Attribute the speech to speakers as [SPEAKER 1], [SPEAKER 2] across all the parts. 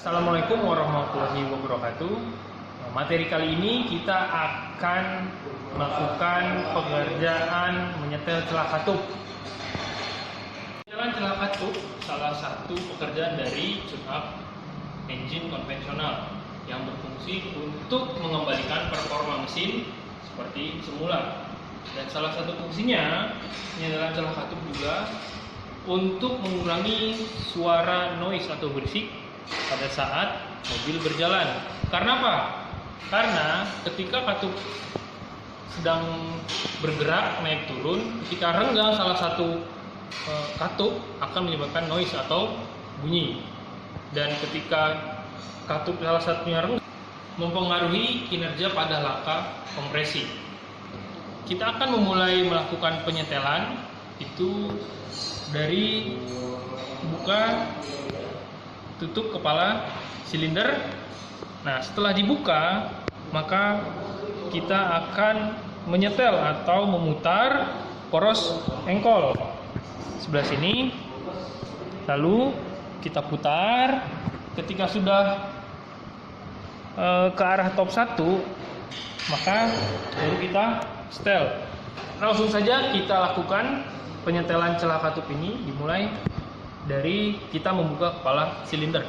[SPEAKER 1] Assalamualaikum warahmatullahi wabarakatuh. Materi kali ini kita akan melakukan pengerjaan menyetel celah katup. Penyetelan celah katup salah satu pekerjaan dari tune-up engine konvensional yang berfungsi untuk mengembalikan performa mesin seperti semula. Dan salah satu fungsinya penyetelan celah katup juga untuk mengurangi suara noise atau berisik pada saat mobil berjalan. Karena apa? Karena ketika katup sedang bergerak naik turun, ketika renggang salah satu katup akan menyebabkan noise atau bunyi. Dan ketika katup salah satunya renggang, mempengaruhi kinerja pada laka kompresi. Kita akan memulai melakukan penyetelan itu dari buka tutup kepala silinder. Nah, setelah dibuka, maka kita akan menyetel atau memutar poros engkol sebelah sini. Lalu kita putar. Ketika sudah ke arah top 1, maka baru kita setel. Langsung saja kita lakukan penyetelan celah katup ini, dimulai dari kita membuka kepala silinder.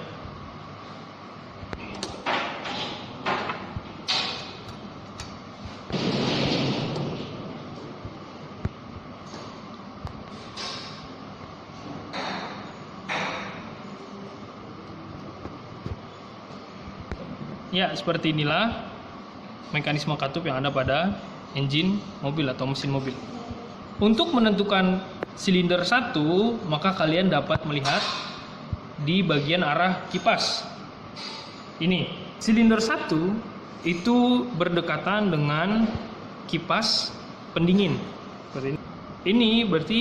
[SPEAKER 1] Ya, seperti inilah mekanisme katup yang ada pada engine mobil atau mesin mobil. Untuk menentukan silinder 1, maka kalian dapat melihat di bagian arah kipas. Ini, silinder 1 itu berdekatan dengan kipas pendingin. Seperti ini. Ini berarti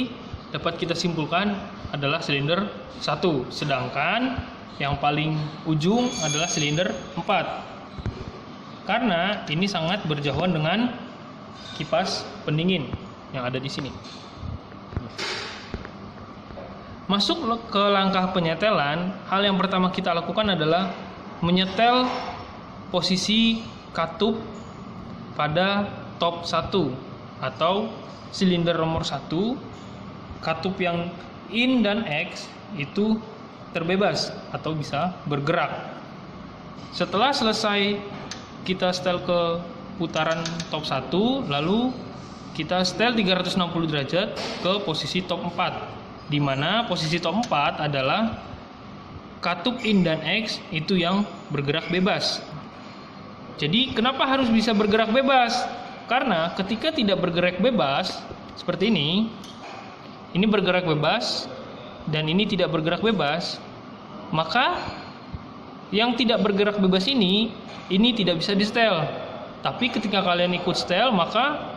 [SPEAKER 1] dapat kita simpulkan adalah silinder 1, sedangkan yang paling ujung adalah silinder 4. Karena ini sangat berjauhan dengan kipas pendingin yang ada di sini. Masuk ke langkah penyetelan, hal yang pertama kita lakukan adalah menyetel posisi katup pada top 1 atau silinder nomor 1. Katup yang in dan X itu terbebas atau bisa bergerak. Setelah selesai kita setel ke putaran top 1, lalu kita setel 360 derajat ke posisi top 4, di mana posisi top 4 adalah katup in dan X itu yang bergerak bebas. Jadi kenapa harus bisa bergerak bebas? Karena ketika tidak bergerak bebas seperti ini bergerak bebas dan ini tidak bergerak bebas, maka yang tidak bergerak bebas ini tidak bisa di setel. Tapi ketika kalian ikut setel, maka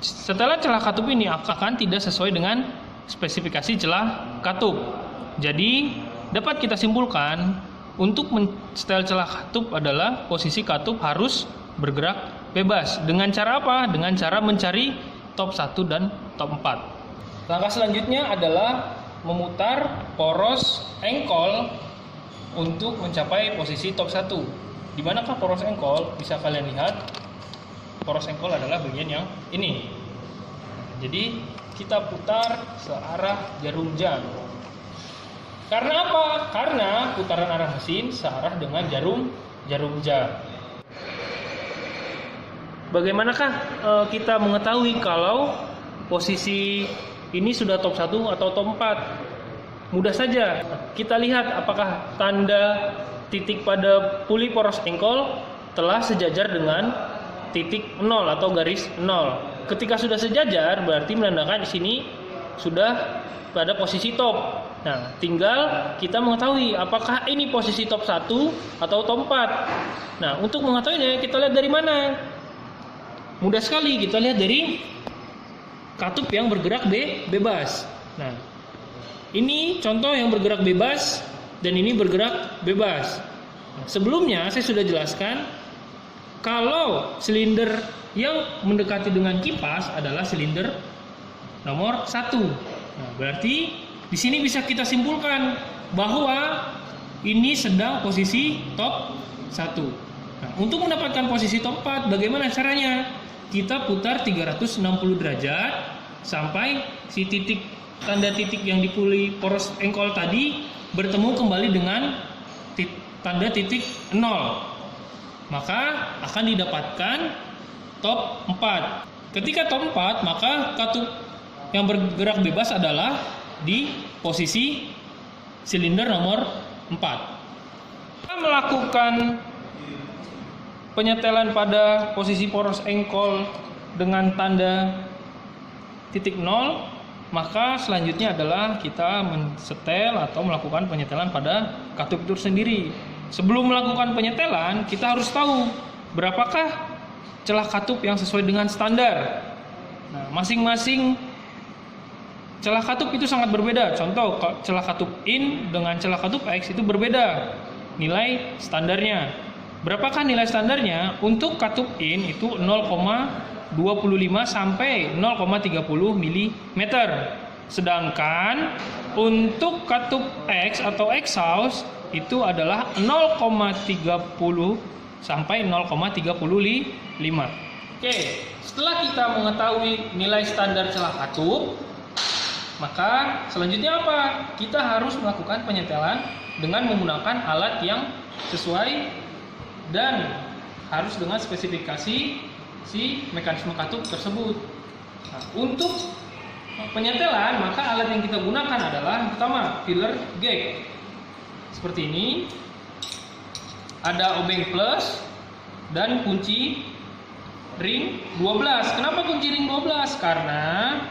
[SPEAKER 1] setelah celah katup ini akan tidak sesuai dengan spesifikasi celah katup. Jadi dapat kita simpulkan untuk mensetel celah katup adalah posisi katup harus bergerak bebas. Dengan cara apa? Dengan cara mencari top 1 dan top 4. Langkah selanjutnya adalah memutar poros engkol untuk mencapai posisi top 1. Di manakah poros engkol? Bisa kalian lihat. Poros engkol adalah bagian yang ini. Jadi kita putar searah jarum jam. Karena apa? Karena putaran arah mesin searah dengan jarum jam. Bagaimanakah kita mengetahui kalau posisi ini sudah top 1 atau top 4? Mudah saja. Kita lihat apakah tanda titik pada puli poros engkol telah sejajar dengan titik 0 atau garis 0. Ketika sudah sejajar berarti menandakan di sini sudah pada posisi top. Nah, tinggal kita mengetahui apakah ini posisi top 1 atau top 4. Nah, untuk mengetahuinya kita lihat dari mana? Mudah sekali, kita lihat dari katup yang bergerak bebas. Nah, ini contoh yang bergerak bebas dan ini bergerak bebas. Nah, sebelumnya saya sudah jelaskan kalau silinder yang mendekati dengan kipas adalah silinder nomor 1. Nah, berarti di sini bisa kita simpulkan bahwa ini sedang posisi top 1. Nah, untuk mendapatkan posisi top 4, bagaimana caranya? Kita putar 360 derajat sampai si tanda titik yang dipilih poros engkol tadi bertemu kembali dengan tanda titik 0. Maka akan didapatkan top 4. Ketika top 4, maka katup yang bergerak bebas adalah di posisi silinder nomor 4. Kita melakukan penyetelan pada posisi poros engkol dengan tanda titik 0, maka selanjutnya adalah kita mensetel atau melakukan penyetelan pada katup itu sendiri. Sebelum melakukan penyetelan, kita harus tahu berapakah celah katup yang sesuai dengan standar. Nah, masing-masing celah katup itu sangat berbeda. Contoh, celah katup in dengan celah katup X itu berbeda nilai standarnya. Berapakah nilai standarnya? Untuk katup in itu 0,25 sampai 0,30 mm. Sedangkan untuk katup X atau exhaust itu adalah 0,30 sampai 0,35. Oke, setelah kita mengetahui nilai standar celah katup, maka selanjutnya apa? Kita harus melakukan penyetelan dengan menggunakan alat yang sesuai dan harus dengan spesifikasi si mekanisme katup tersebut. Nah, untuk penyetelan, maka alat yang kita gunakan adalah pertama filler gauge. Seperti ini. Ada obeng plus dan kunci ring 12. Kenapa kunci ring 12? Karena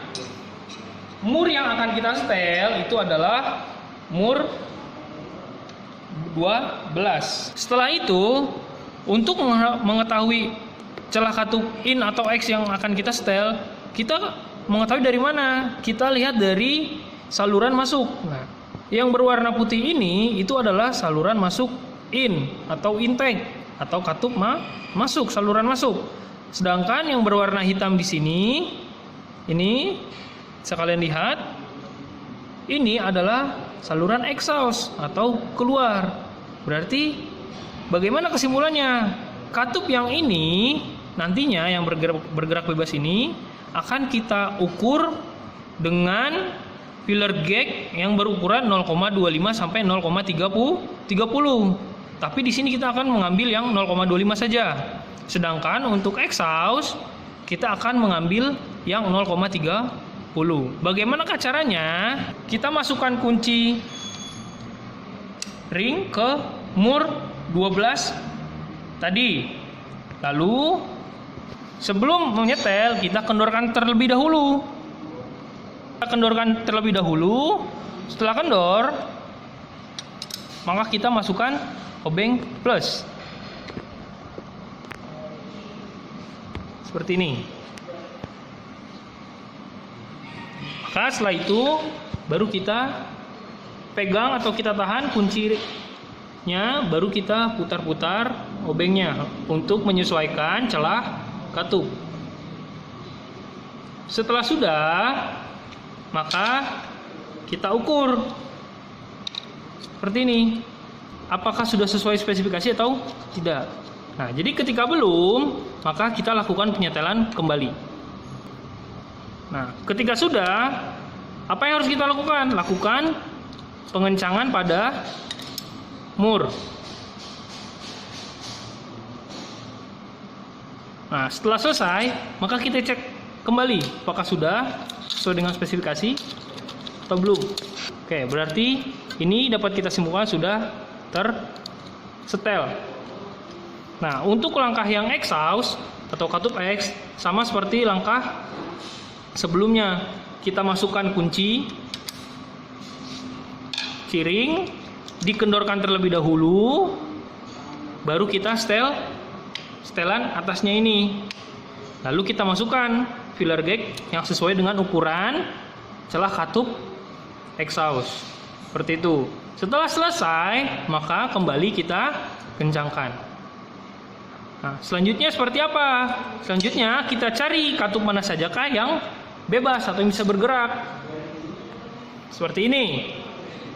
[SPEAKER 1] mur yang akan kita setel itu adalah mur 12. Setelah itu, untuk mengetahui celah katup in atau X yang akan kita setel, kita mengetahui dari mana? Kita lihat dari saluran masuk. Nah, yang berwarna putih ini itu adalah saluran masuk in atau intake atau katup masuk, saluran masuk. Sedangkan yang berwarna hitam di sini, ini sekalian lihat, ini adalah saluran exhaust atau keluar. Berarti bagaimana kesimpulannya? Katup yang ini nantinya yang bergerak bebas ini akan kita ukur dengan filler gauge yang berukuran 0,25 sampai 0,30. Tapi di sini kita akan mengambil yang 0,25 saja. Sedangkan untuk exhaust kita akan mengambil yang 0,30. Bagaimanakah caranya? Kita masukkan kunci ring ke mur 12 tadi. Lalu sebelum menyetel kita kendorkan terlebih dahulu. Setelah kendor, maka kita masukkan obeng plus. Seperti ini. Maka setelah itu baru kita pegang atau kita tahan kuncinya, baru kita putar-putar obengnya untuk menyesuaikan celah katup. Setelah sudah, maka kita ukur seperti ini. Apakah sudah sesuai spesifikasi atau tidak? Nah, jadi ketika belum, maka kita lakukan penyetelan kembali. Nah, ketika sudah, apa yang harus kita lakukan? Lakukan pengencangan pada mur. Nah, setelah selesai, maka kita cek kembali apakah sudah sesuai dengan spesifikasi atau belum. Oke, berarti ini dapat kita simpulkan sudah tersetel. Nah, untuk langkah yang exhaust atau katup X sama seperti langkah sebelumnya. Kita masukkan kunci ring, dikendorkan terlebih dahulu, baru kita setelan atasnya ini. Lalu kita masukkan filler gauge yang sesuai dengan ukuran celah katup exhaust. Seperti itu. Setelah selesai, maka kembali kita kencangkan. Nah, selanjutnya seperti apa? Selanjutnya kita cari katup mana sajakah yang bebas atau yang bisa bergerak. Seperti ini.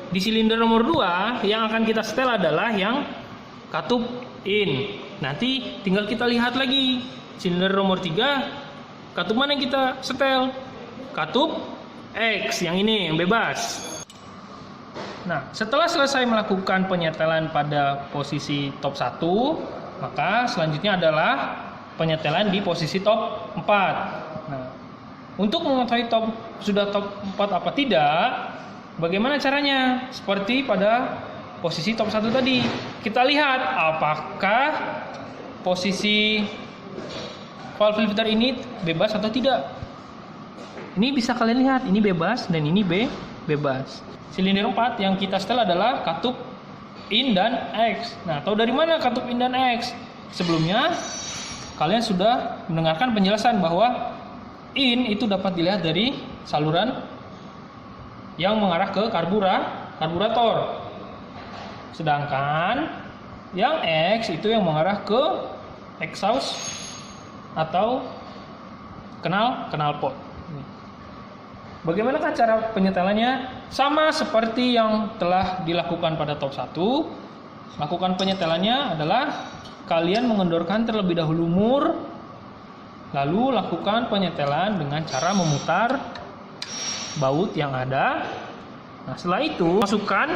[SPEAKER 1] di silinder nomor 2 yang akan kita setel adalah yang katup in. Nanti tinggal kita lihat lagi silinder nomor 3 katup mana yang kita setel? Katup X, yang ini, yang bebas. Nah, setelah selesai melakukan penyetelan pada posisi top 1, maka selanjutnya adalah penyetelan di posisi top 4. Nah, untuk mengetahui sudah top 4 apa tidak, bagaimana caranya? Seperti pada posisi top 1 tadi. Kita lihat apakah posisi valve filter ini bebas atau tidak. Ini bisa kalian lihat, ini bebas dan ini bebas. Silinder 4 yang kita setel adalah katup in dan X. Nah, tahu dari mana katup in dan X? Sebelumnya kalian sudah mendengarkan penjelasan bahwa in itu dapat dilihat dari saluran yang mengarah ke karburator. Sedangkan yang X itu yang mengarah ke exhaust atau knalpot. Bagaimanakah cara penyetelannya? Sama seperti yang telah dilakukan pada top 1. Lakukan penyetelannya adalah kalian mengendorkan terlebih dahulu mur, lalu lakukan penyetelan dengan cara memutar baut yang ada. Nah, setelah itu masukkan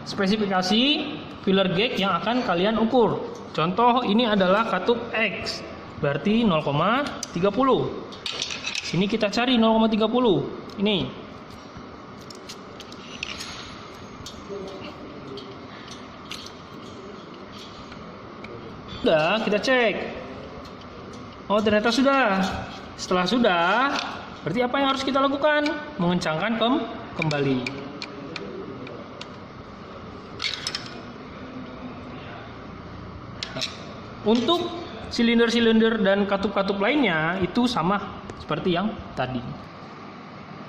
[SPEAKER 1] spesifikasi filler gauge yang akan kalian ukur. Contoh ini adalah katup X, berarti 0,30. Sini kita cari 0,30. Ini. Sudah, kita cek. Oh, ternyata sudah. Setelah sudah, berarti apa yang harus kita lakukan? Mengencangkan kembali. Nah, untuk silinder-silinder dan katup-katup lainnya itu sama seperti yang tadi.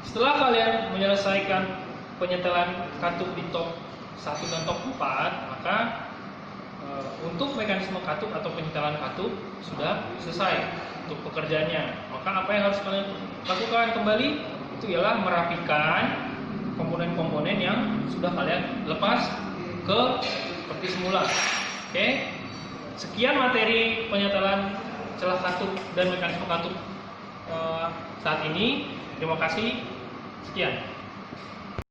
[SPEAKER 1] Setelah kalian menyelesaikan penyetelan katup di top 1 dan top 4, maka untuk mekanisme katup atau penyetelan katup sudah selesai untuk pekerjaannya. Maka apa yang harus kalian lakukan kembali? Itu ialah merapikan komponen-komponen yang sudah kalian lepas ke seperti semula. Oke. Sekian materi penyetelan celah katup dan mekanisme katup saat ini. Terima kasih. Sekian.